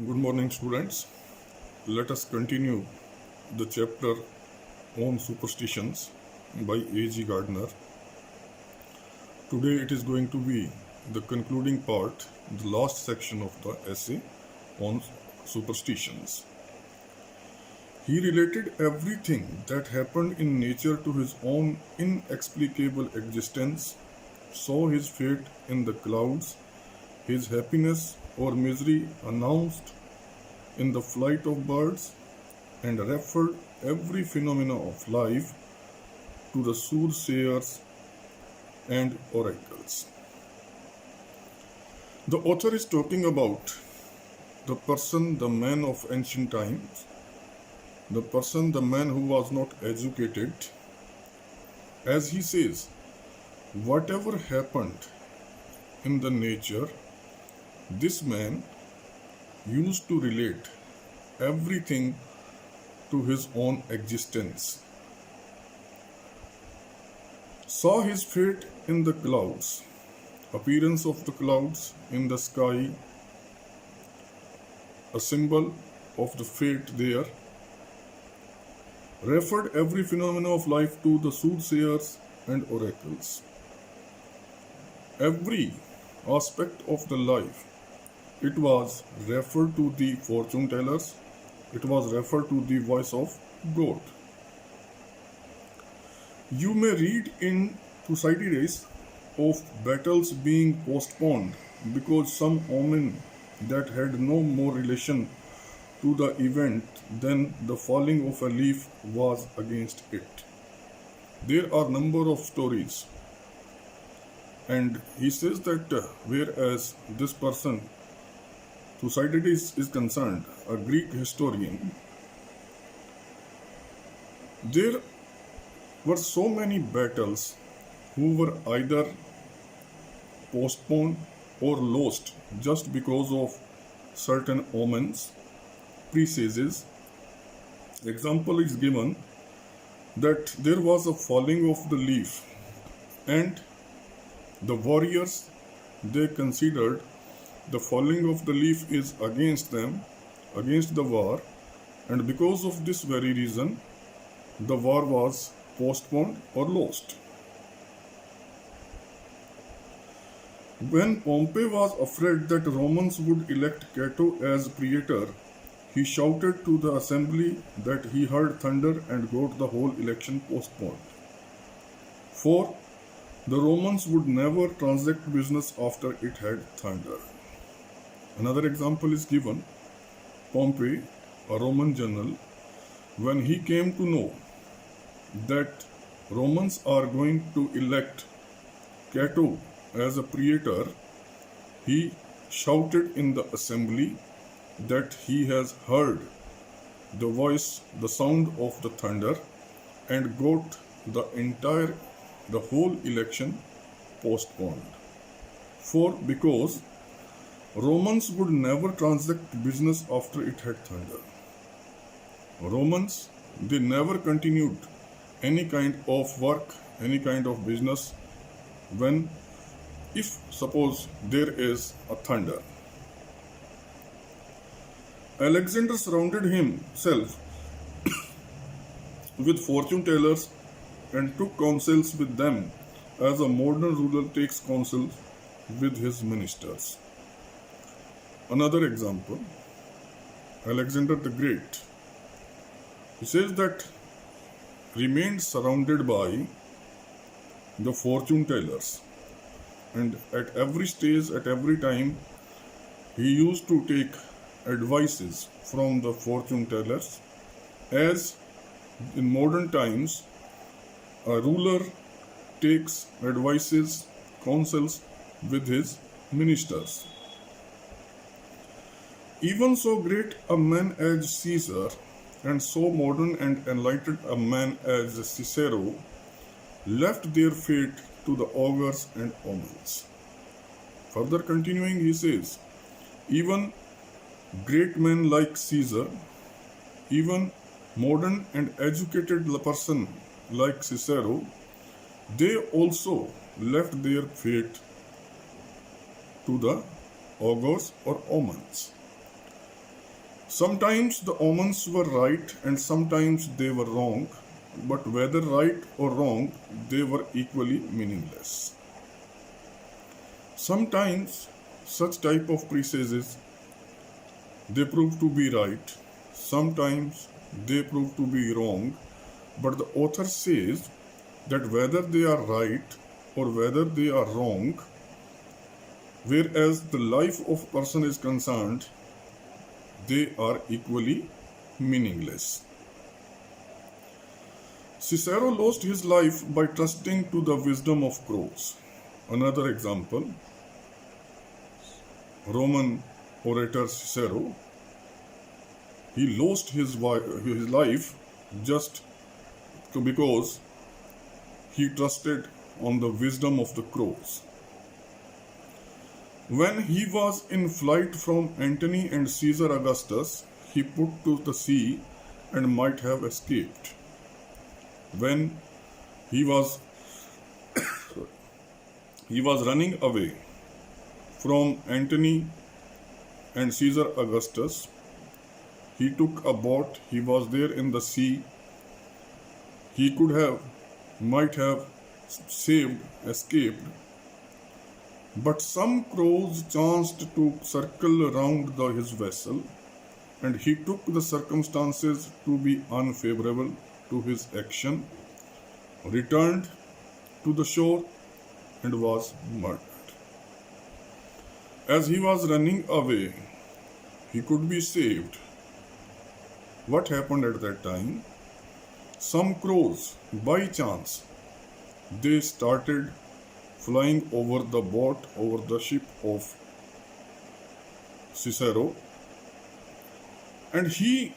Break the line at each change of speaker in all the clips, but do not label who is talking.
Good morning, students. Let us continue the chapter on superstitions by A.G. Gardner. Today it is going to be the concluding part, the last section of the essay on superstitions. He related everything that happened in nature to his own inexplicable existence, saw his fate in the clouds, his happiness or misery announced in the flight of birds, and referred every phenomena of life to the soothsayers and oracles. The author is talking about the person, the man of ancient times, the person, the man who was not educated. As he says, whatever happened in the nature, this man used to relate everything to his own existence. Saw his fate in the clouds, appearance of the clouds in the sky, a symbol of the fate there. Referred every phenomena of life to the soothsayers and oracles. Every aspect of the life, it was referred to the fortune tellers, it was referred to the voice of God. You may read in Thucydides of battles being postponed because some omen that had no more relation to the event than the falling of a leaf was against it. There are number of stories, and he says that whereas this person Thucydides is concerned, a Greek historian, there were so many battles who were either postponed or lost just because of certain omens, presages. Example is given that there was a falling of the leaf, and the warriors, they considered the falling of the leaf is against them, against the war, and because of this very reason, the war was postponed or lost. When Pompey was afraid that Romans would elect Cato as praetor, he shouted to the assembly that he heard thunder and got the whole election postponed. For the Romans would never transact business after it had thunder. Another example is given. Pompey, a Roman general, when he came to know that Romans are going to elect Cato as a praetor, he shouted in the assembly that he has heard the voice, the sound of the thunder, and got the whole election postponed. Because Romans would never transact business after it had thunder. Romans, they never continued any kind of work, any kind of business if suppose there is a thunder. Alexander surrounded himself with fortune tellers and took counsels with them as a modern ruler takes counsel with his ministers. Another example, Alexander the Great, he says that remained surrounded by the fortune tellers, and at every stage, at every time, he used to take advices from the fortune tellers, as in modern times a ruler takes advices, counsels with his ministers. Even so great a man as Caesar, and so modern and enlightened a man as Cicero, left their fate to the augurs and omens. Further continuing, he says, even great men like Caesar, even modern and educated person like Cicero, they also left their fate to the augurs or omens. Sometimes the omens were right and sometimes they were wrong, but whether right or wrong, they were equally meaningless. Sometimes such type of presages they prove to be right, sometimes they prove to be wrong, but the author says that whether they are right or whether they are wrong, whereas the life of a person is concerned, they are equally meaningless. Cicero lost his life by trusting to the wisdom of crows. Another example, Roman orator Cicero, he lost his life just because he trusted on the wisdom of the crows. When he was in flight from Antony and Caesar Augustus, he put to the sea and might have escaped. When he was running away from Antony and Caesar Augustus, he took a boat, he was there in the sea, he might have escaped, but some crows chanced to circle around his vessel, and he took the circumstances to be unfavorable to his action, returned to the shore, and was murdered. As he was running away, he could be saved. What happened at that time? Some crows, by chance, they started flying over the boat, over the ship of Cicero, and he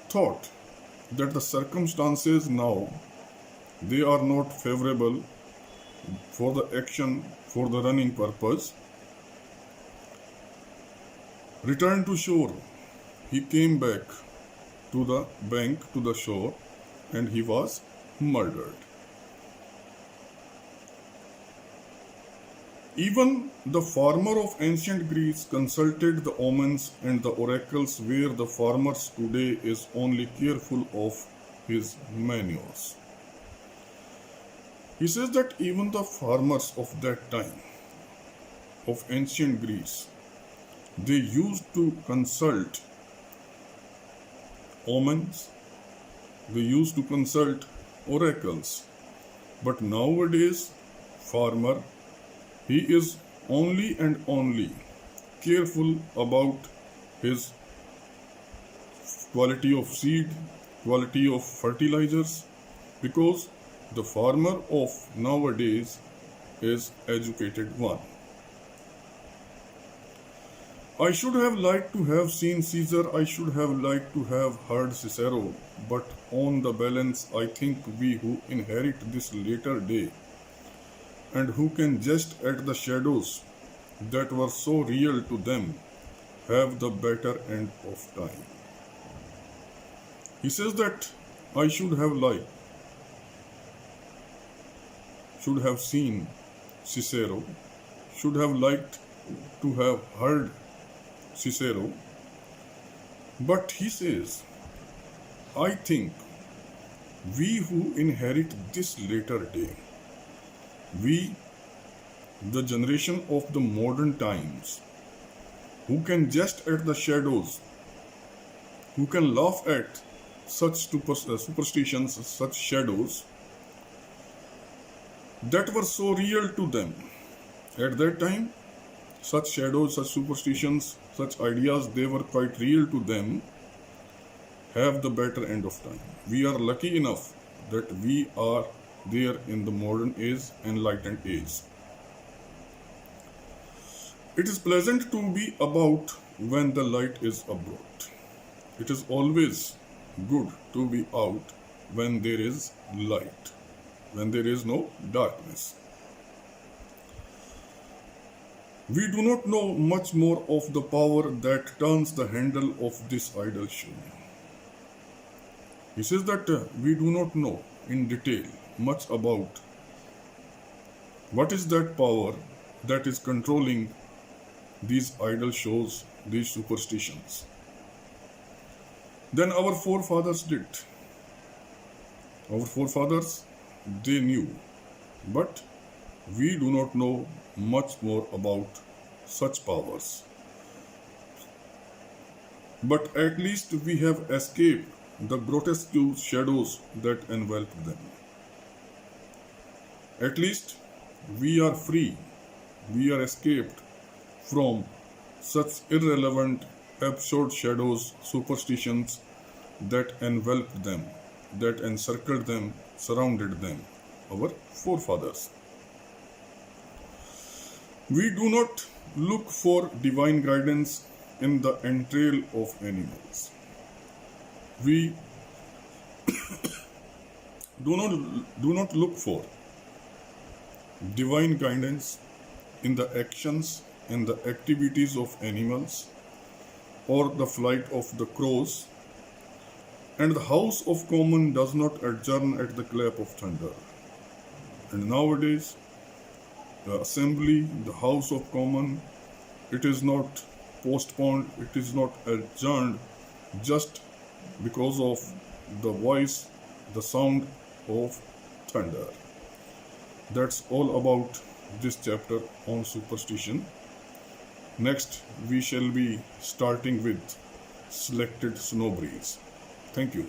thought that the circumstances now, they are not favorable for the action, for the running purpose. Returned to shore, he came back to the bank, to the shore, and he was murdered. Even the farmer of ancient Greece consulted the omens and the oracles, where the farmer today is only careful of his manures. He says that even the farmers of that time, of ancient Greece, they used to consult omens, they used to consult oracles. But nowadays, farmer, he is only and only careful about his quality of seed, quality of fertilizers, because the farmer of nowadays is educated one. I should have liked to have seen Caesar, I should have liked to have heard Cicero, but on the balance, I think we who inherit this later day and who can jest at the shadows that were so real to them have the better end of time. He says that I should have seen Cicero, should have liked to have heard Cicero, but he says, I think we who inherit this later day, we, the generation of the modern times, who can jest at the shadows, who can laugh at such superstitions, such shadows that were so real to them at that time, such shadows, such superstitions, such ideas, they were quite real to them, have the better end of time. We are lucky enough that we are there in the modern age, enlightened age. It is pleasant to be about when the light is abroad. It is always good to be out when there is light, when there is no darkness. We do not know much more of the power that turns the handle of this idol shoe. He says that we do not know in detail much about what is that power that is controlling these idol shows, these superstitions. Then our forefathers did. Our forefathers, they knew, but we do not know much more about such powers. But at least we have escaped the grotesque shadows that envelop them. At least we are free, we are escaped from such irrelevant, absurd shadows, superstitions that enveloped them, that encircled them, surrounded them, our forefathers. We do not look for divine guidance in the entrail of animals. We do not look for divine guidance in the actions and the activities of animals or the flight of the crows, and the House of Commons does not adjourn at the clap of thunder. And nowadays, the Assembly, the House of Commons, it is not postponed, it is not adjourned just because of the voice, the sound of thunder. That's all about this chapter on superstition. Next, we shall be starting with selected snow breeze. Thank you.